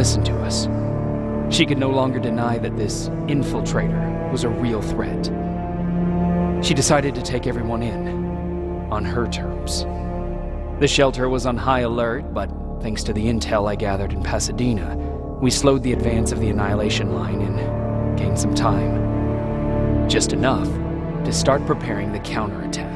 listen to us. She could no longer deny that this infiltrator was a real threat. She decided to take everyone in, on her terms. The shelter was on high alert, but thanks to the intel I gathered in Pasadena, we slowed the advance of the Annihilation Line and gained some time. Just enough to start preparing the counterattack.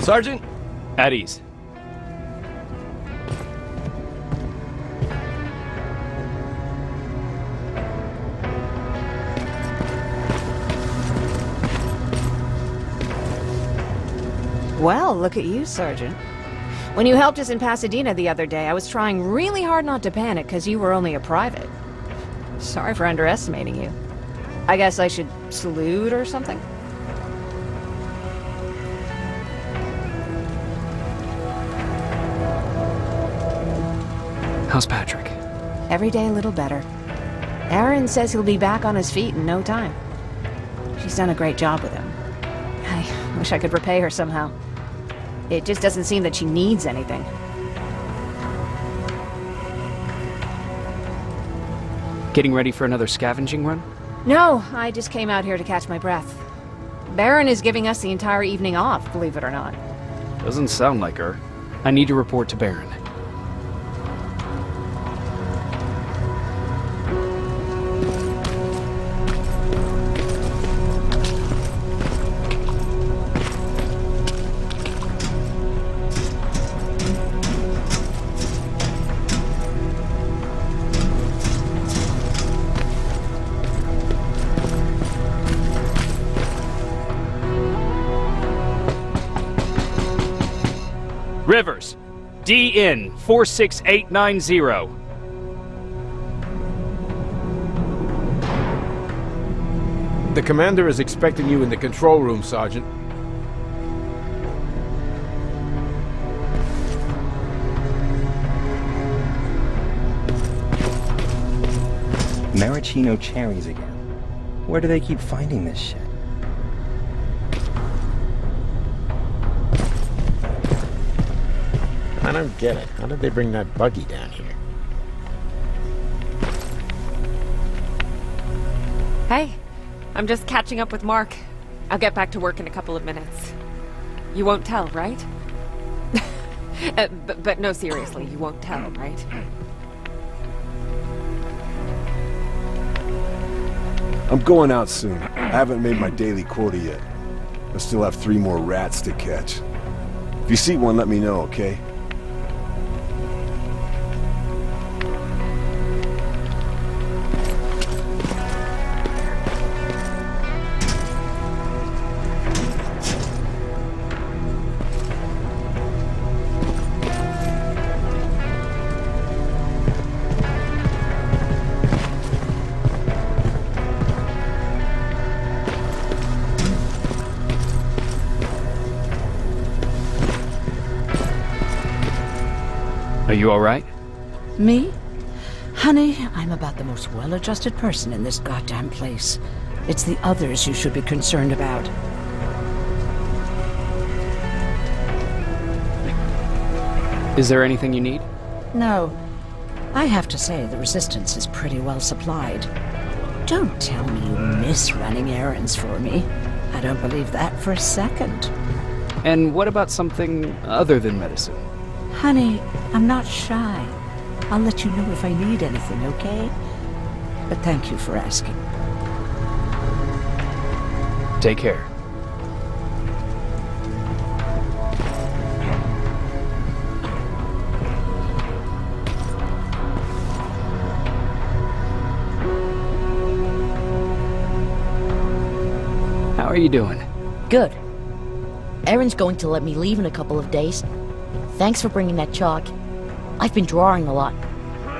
Sergeant? At ease. Well, look at you, Sergeant. When you helped us in Pasadena the other day, I was trying really hard not to panic because you were only a private. Sorry for underestimating you. I guess I should salute or something? How's Patrick? Every day a little better. Aaron says he'll be back on his feet in no time. She's done a great job with him. I wish I could repay her somehow. It just doesn't seem that she needs anything. Getting ready for another scavenging run? No, I just came out here to catch my breath. Baron is giving us the entire evening off, believe it or not. Doesn't sound like her. I need to report to Baron. Rivers, DN 46890. The commander is expecting you in the control room, Sergeant. Maraschino cherries again. Where do they keep finding this shit? I don't get it. How did they bring that buggy down here? Hey, I'm just catching up with Mark. I'll get back to work in a couple of minutes. You won't tell, right? But no, seriously, you won't tell, right? I'm going out soon. I haven't made my daily quota yet. I still have 3 more rats to catch. If you see one, let me know, okay? Are you alright? Me? Honey, I'm about the most well-adjusted person in this goddamn place. It's the others you should be concerned about. Is there anything you need? No. I have to say the Resistance is pretty well supplied. Don't tell me you miss running errands for me. I don't believe that for a second. And what about something other than medicine? Honey, I'm not shy. I'll let you know if I need anything, okay? But thank you for asking. Take care. How are you doing? Good. Erin's going to let me leave in a couple of days. Thanks for bringing that chalk. I've been drawing a lot.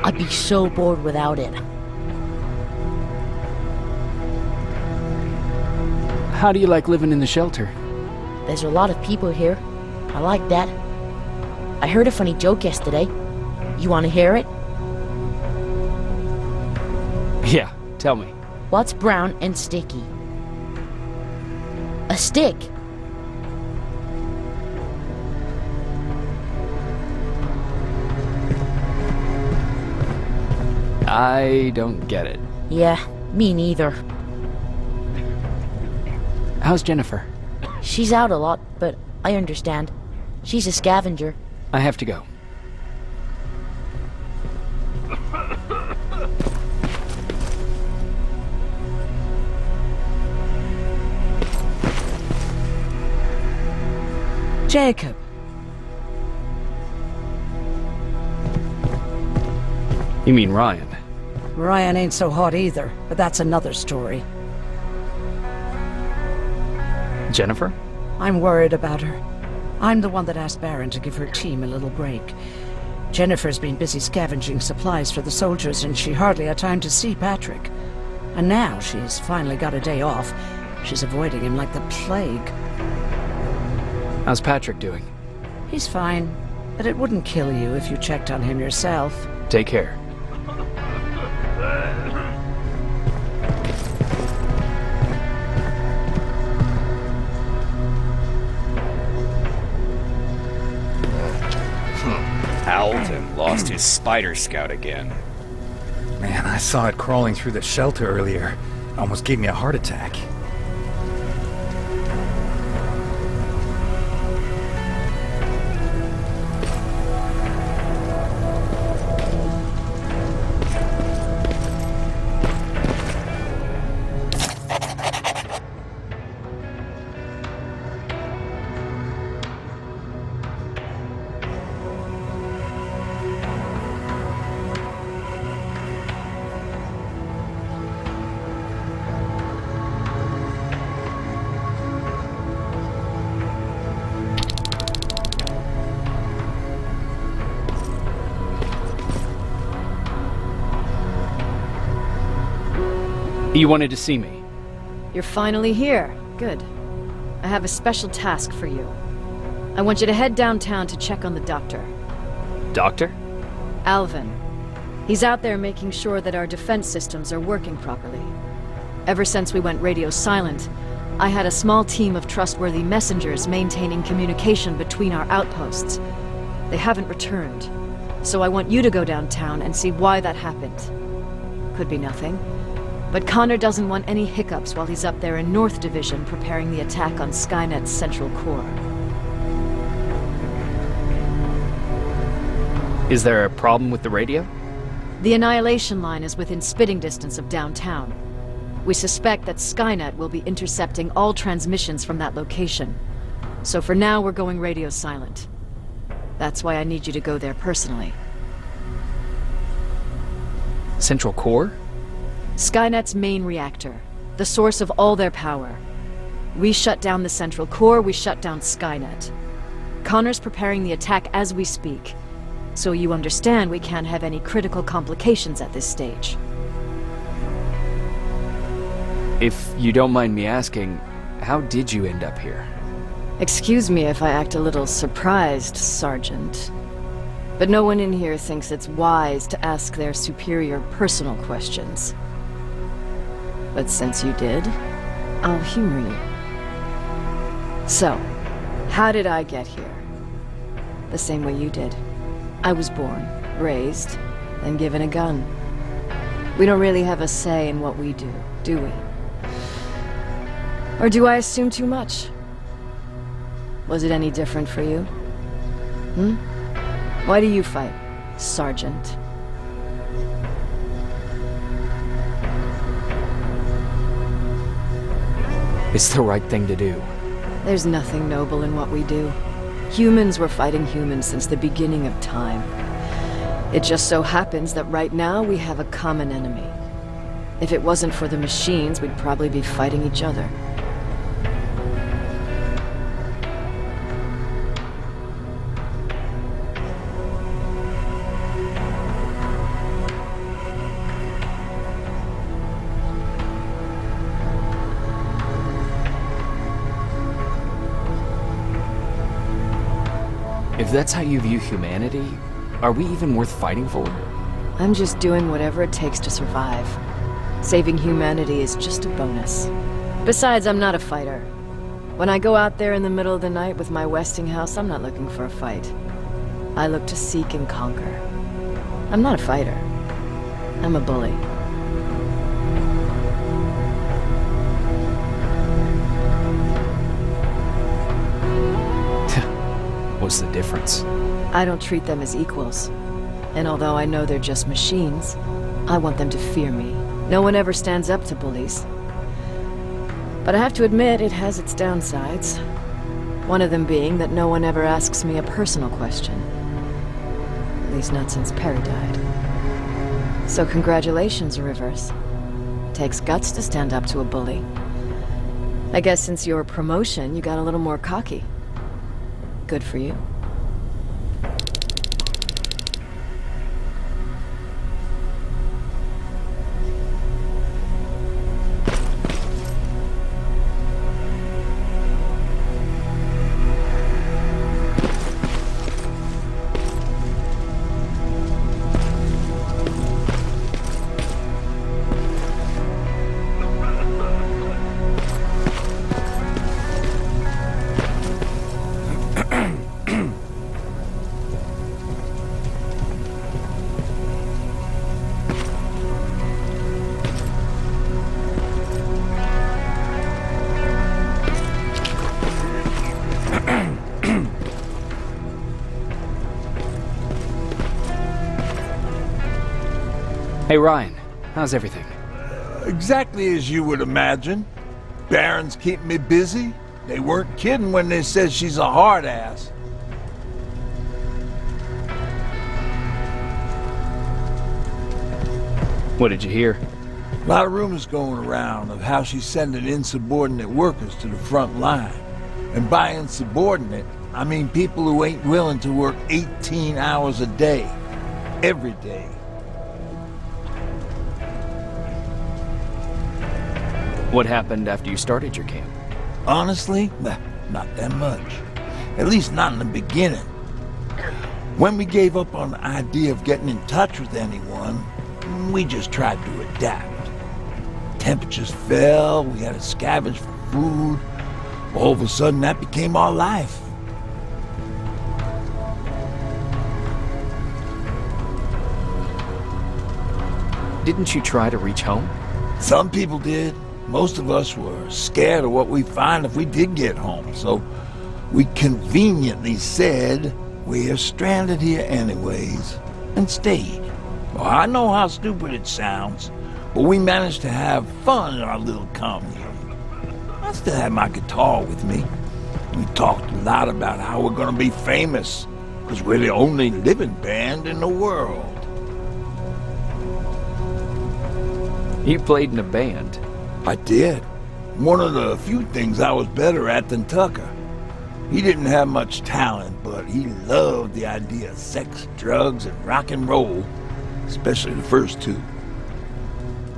I'd be so bored without it. How do you like living in the shelter? There's a lot of people here. I like that. I heard a funny joke yesterday. You want to hear it? Yeah, tell me. What's brown and sticky? A stick. I don't get it. Yeah, me neither. How's Jennifer? She's out a lot, but I understand. She's a scavenger. I have to go. Jacob. You mean Ryan? Ryan ain't so hot either, but that's another story. Jennifer? I'm worried about her. I'm the one that asked Baron to give her team a little break. Jennifer's been busy scavenging supplies for the soldiers, and she hardly had time to see Patrick. And now she's finally got a day off. She's avoiding him like the plague. How's Patrick doing? He's fine, but it wouldn't kill you if you checked on him yourself. Take care. Alvin lost his spider scout again. Man, I saw it crawling through the shelter earlier. Almost gave me a heart attack. You wanted to see me? You're finally here. Good. I have a special task for you. I want you to head downtown to check on the doctor. Doctor? Alvin. He's out there making sure that our defense systems are working properly. Ever since we went radio silent, I had a small team of trustworthy messengers maintaining communication between our outposts. They haven't returned, so I want you to go downtown and see why that happened. Could be nothing, but Connor doesn't want any hiccups while he's up there in North Division preparing the attack on Skynet's central core. Is there a problem with the radio? The Annihilation line is within spitting distance of downtown. We suspect that Skynet will be intercepting all transmissions from that location. So for now, we're going radio silent. That's why I need you to go there personally. Central core? Skynet's main reactor, the source of all their power. We shut down the central core, we shut down Skynet. Connor's preparing the attack as we speak, so you understand we can't have any critical complications at this stage. If you don't mind me asking, how did you end up here? Excuse me if I act a little surprised, Sergeant. But no one in here thinks it's wise to ask their superior personal questions. But since you did, I'll humor you. So, how did I get here? The same way you did. I was born, raised, and given a gun. We don't really have a say in what we do we? Or do I assume too much? Was it any different for you? Why do you fight, Sergeant? It's the right thing to do. There's nothing noble in what we do. Humans were fighting humans since the beginning of time. It just so happens that right now we have a common enemy. If it wasn't for the machines, we'd probably be fighting each other. If that's how you view humanity, are we even worth fighting for? I'm just doing whatever it takes to survive. Saving humanity is just a bonus. Besides, I'm not a fighter. When I go out there in the middle of the night with my Westinghouse, I'm not looking for a fight. I look to seek and conquer. I'm not a fighter. I'm a bully. What's the difference? I don't treat them as equals. And although I know they're just machines, I want them to fear me. No one ever stands up to bullies. But I have to admit, it has its downsides. One of them being that no one ever asks me a personal question. At least not since Perry died. So congratulations, Rivers. Takes guts to stand up to a bully. I guess since your promotion, you got a little more cocky. Good for you. Hey Ryan, how's everything? Exactly as you would imagine. Barons keep me busy. They weren't kidding when they said she's a hard ass. What did you hear? A lot of rumors going around of how she's sending insubordinate workers to the front line. And by insubordinate, I mean people who ain't willing to work 18 hours a day, every day. What happened after you started your camp? Honestly, not that much. At least not in the beginning. When we gave up on the idea of getting in touch with anyone, we just tried to adapt. Temperatures fell, we had to scavenge for food. All of a sudden, that became our life. Didn't you try to reach home? Some people did. Most of us were scared of what we'd find if we did get home, so we conveniently said we're stranded here anyways, and stayed. Well, I know how stupid it sounds, but we managed to have fun in our little commune. I still had my guitar with me. We talked a lot about how we're gonna be famous, because we're the only living band in the world. You played in a band? I did. One of the few things I was better at than Tucker. He didn't have much talent, but he loved the idea of sex, drugs, and rock and roll, especially the first two.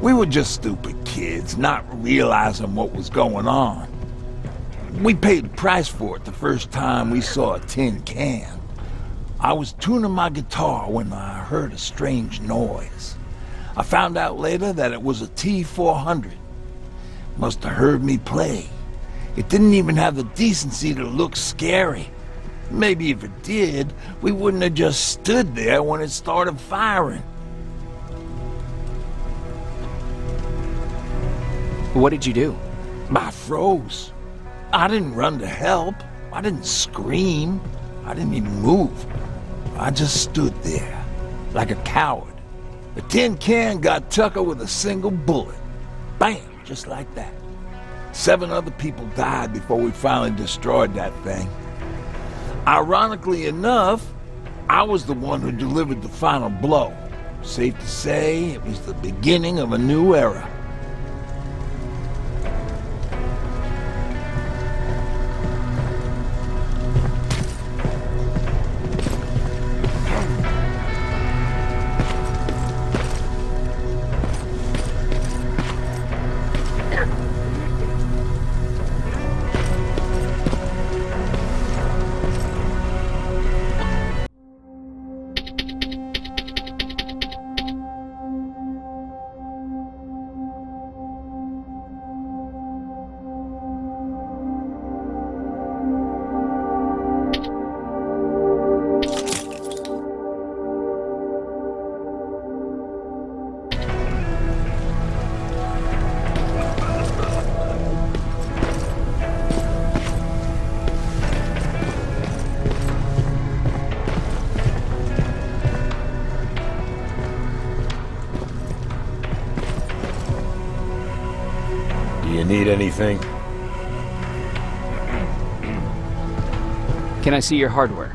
We were just stupid kids, not realizing what was going on. We paid the price for it the first time we saw a tin can. I was tuning my guitar when I heard a strange noise. I found out later that it was a T-400. Must have heard me play. It didn't even have the decency to look scary. Maybe if it did, we wouldn't have just stood there when it started firing. What did you do? I froze. I didn't run to help. I didn't scream. I didn't even move. I just stood there, like a coward. The tin can got Tucker with a single bullet. Bam! Just like that. 7 other people died before we finally destroyed that thing. Ironically enough, I was the one who delivered the final blow. Safe to say, it was the beginning of a new era. anything? Can I see your hardware?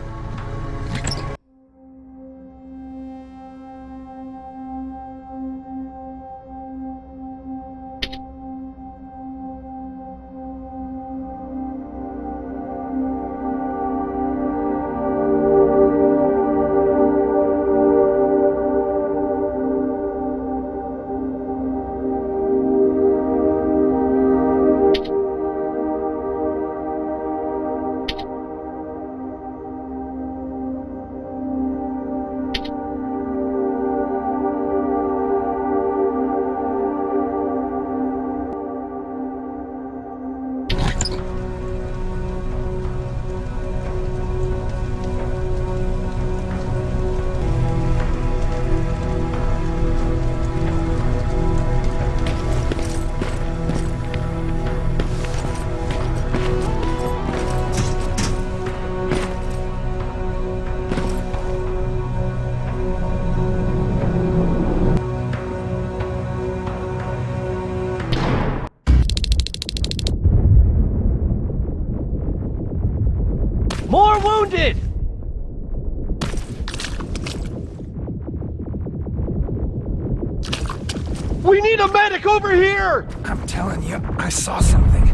More wounded! We need a medic over here! I'm telling you, I saw something.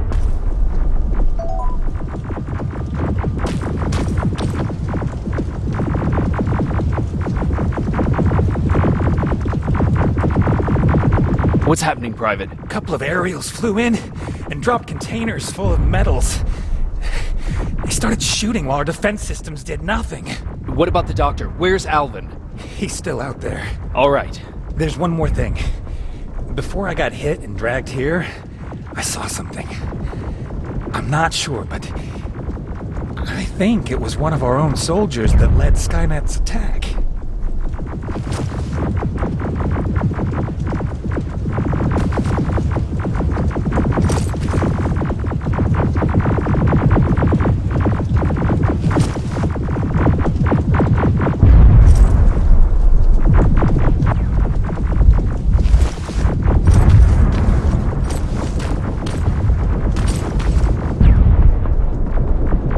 What's happening, Private? A couple of aerials flew in and dropped containers full of metals. They started shooting while our defense systems did nothing. What about the doctor? Where's Alvin? He's still out there. All right. There's one more thing. Before I got hit and dragged here, I saw something. I'm not sure, but I think it was one of our own soldiers that led Skynet's attack.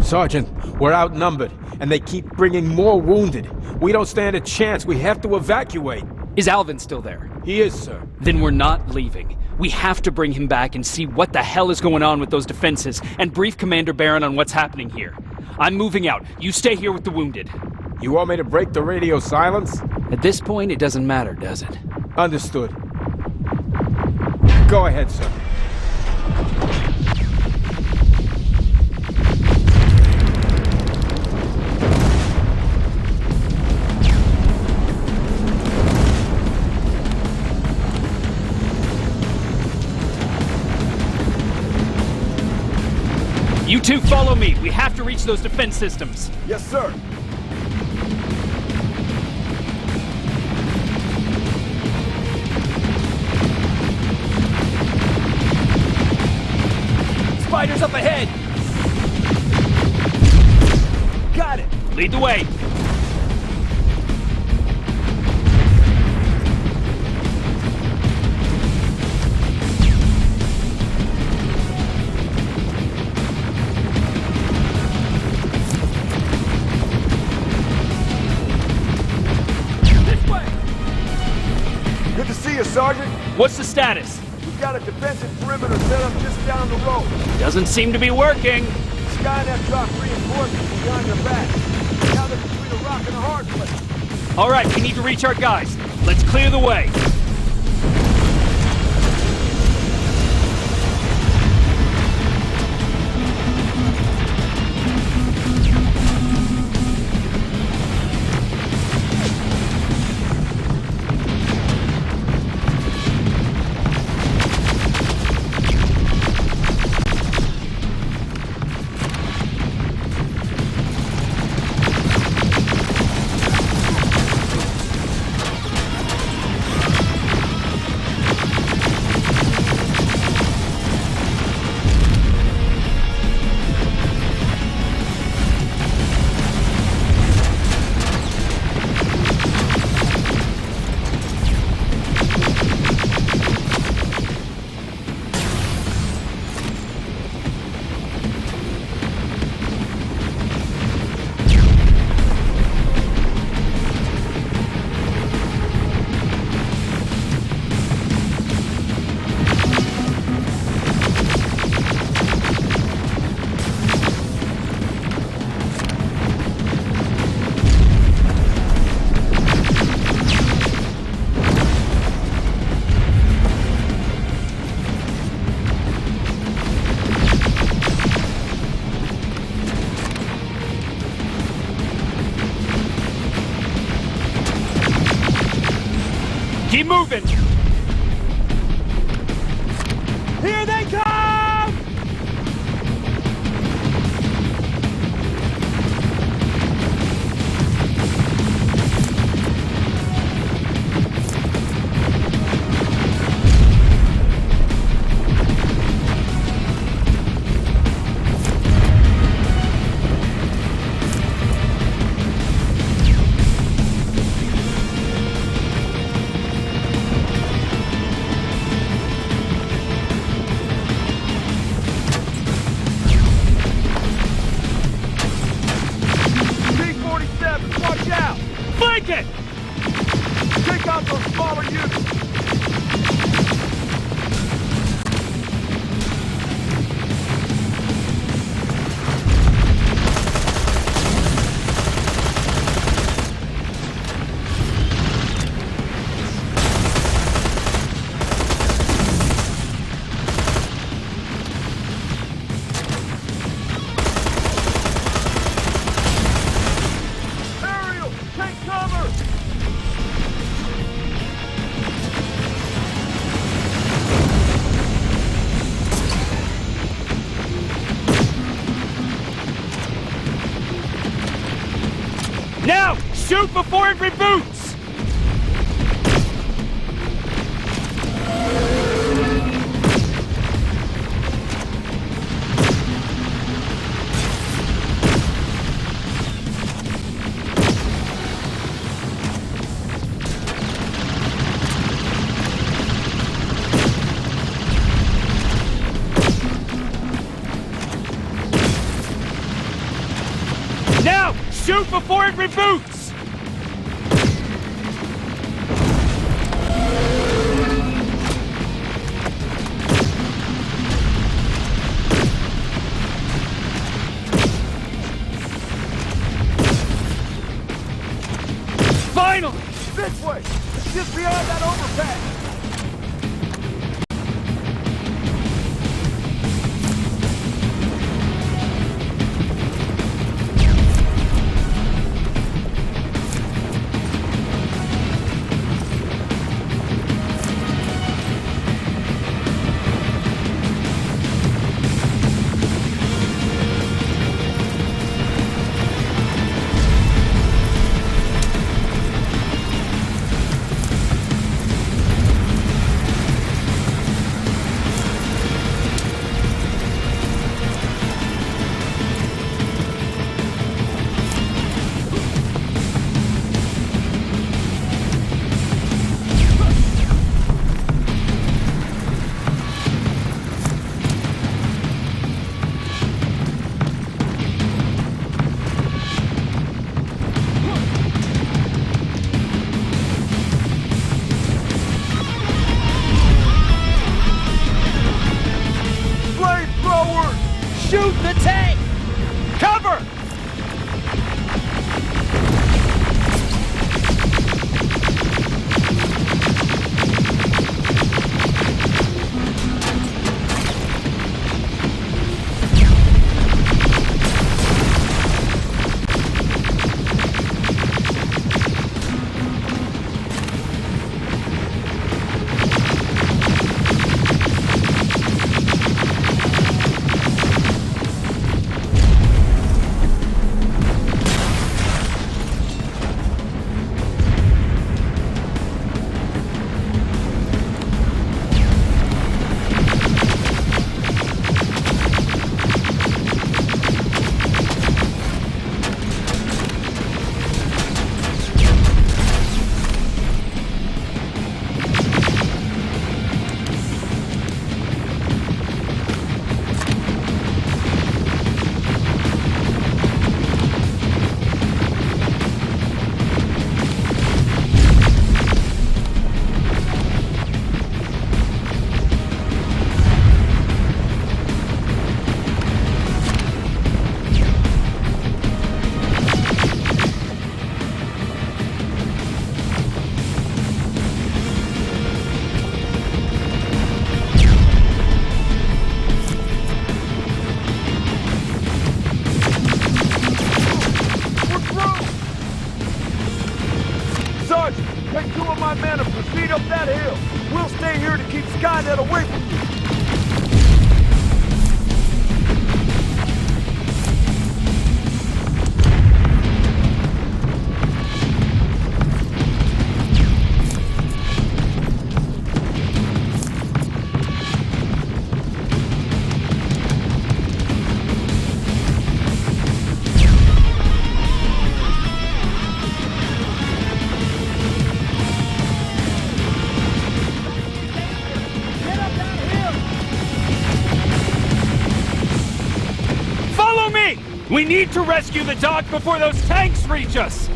Sergeant, we're outnumbered, and they keep bringing more wounded. We don't stand a chance. We have to evacuate. Is Alvin still there? He is, sir. Then we're not leaving. We have to bring him back and see what the hell is going on with those defenses, and brief Commander Barron on what's happening here. I'm moving out. You stay here with the wounded. You want me to break the radio silence? At this point, it doesn't matter, does it? Understood. Go ahead, sir. You two follow me. We have to reach those defense systems. Yes, sir. Spiders up ahead! Got it! Lead the way. Good to see you, Sergeant. What's the status? We've got a defensive perimeter set up just down the road. Doesn't seem to be working. Skynet dropped reinforcements behind their backs. Now they're between a rock and a hard place. All right, we need to reach our guys. Let's clear the way. Keep moving! Here they come! Take out those smaller units! Aerial, take cover! Now! Shoot before it reboots! Now! Shoot before it reboots! Finally! This way! It's just beyond that overpass! Shoot the tank! Cover! Take two of my men and proceed meet up that hill. We'll stay here to keep Skynet away from you. We need to rescue the dock before those tanks reach us!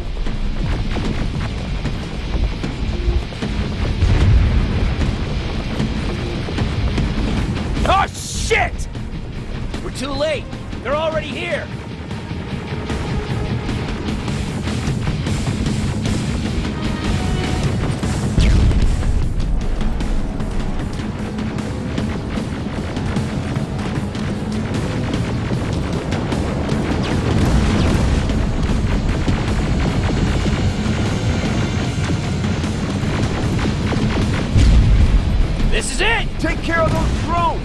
Oh, shit! We're too late. They're already here. This is it! Take care of those drones!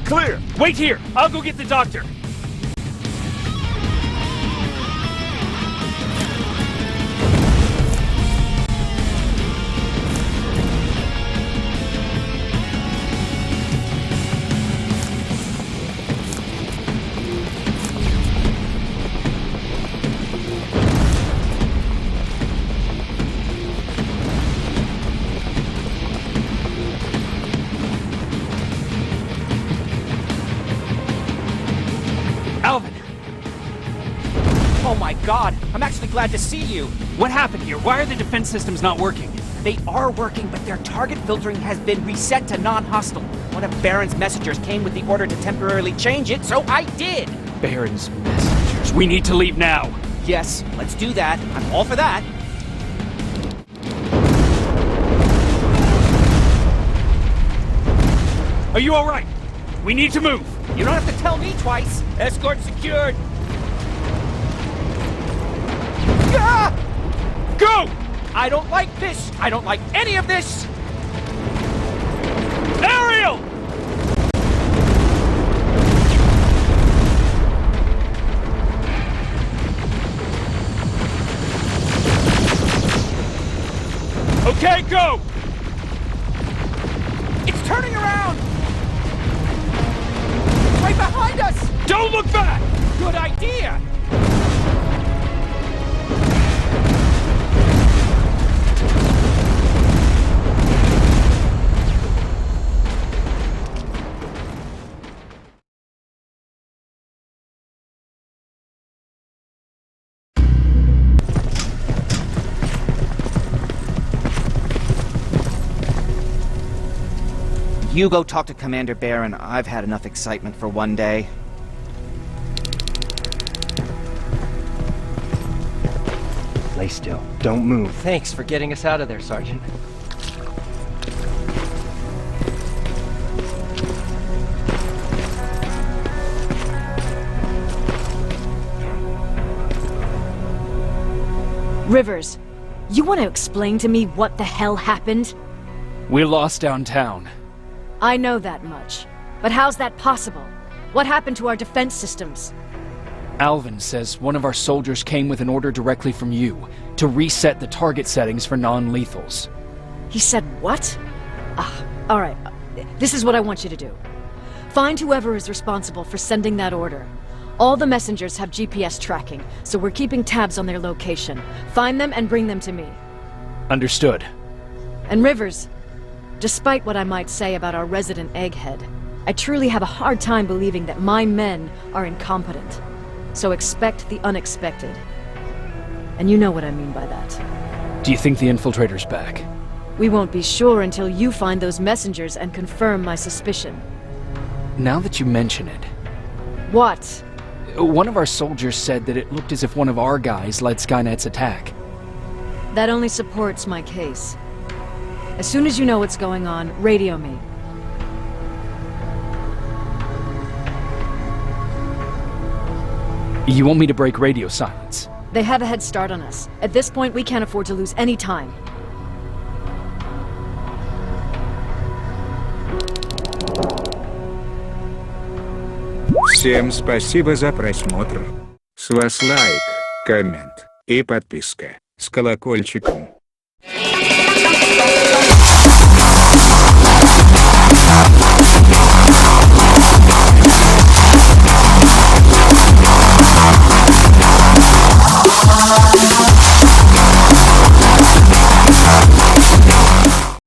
Clear! Wait here! I'll go get the doctor! Oh my god, I'm actually glad to see you. What happened here? Why are the defense systems not working? They are working, but their target filtering has been reset to non-hostile. One of Baron's messengers came with the order to temporarily change it, so I did. Baron's messengers. We need to leave now. Yes, let's do that. I'm all for that. Are you all right? We need to move. You don't have to tell me twice. Escort secured. Ah! Go! I don't like this. I don't like any of this. Ariel! Okay, go! It's turning around! Right behind us! Don't look back! Good idea! You go talk to Commander Baron. I've had enough excitement for one day. Lay still. Don't move. Thanks for getting us out of there, Sergeant. Rivers, you want to explain to me what the hell happened? We lost downtown. I know that much. But how's that possible? What happened to our defense systems? Alvin says one of our soldiers came with an order directly from you to reset the target settings for non-lethals. He said what? Alright. This is what I want you to do. Find whoever is responsible for sending that order. All the messengers have GPS tracking, so we're keeping tabs on their location. Find them and bring them to me. Understood. And Rivers, despite what I might say about our resident egghead, I truly have a hard time believing that my men are incompetent. So expect the unexpected. And you know what I mean by that. Do you think the infiltrator's back? We won't be sure until you find those messengers and confirm my suspicion. Now that you mention it... What? One of our soldiers said that it looked as if one of our guys led Skynet's attack. That only supports my case. As soon as you know what's going on, radio me. You want me to break radio silence? They have a head start on us. At this point, we can't afford to lose any time. Всем спасибо за просмотр. С вас лайк, коммент и подписка с колокольчиком.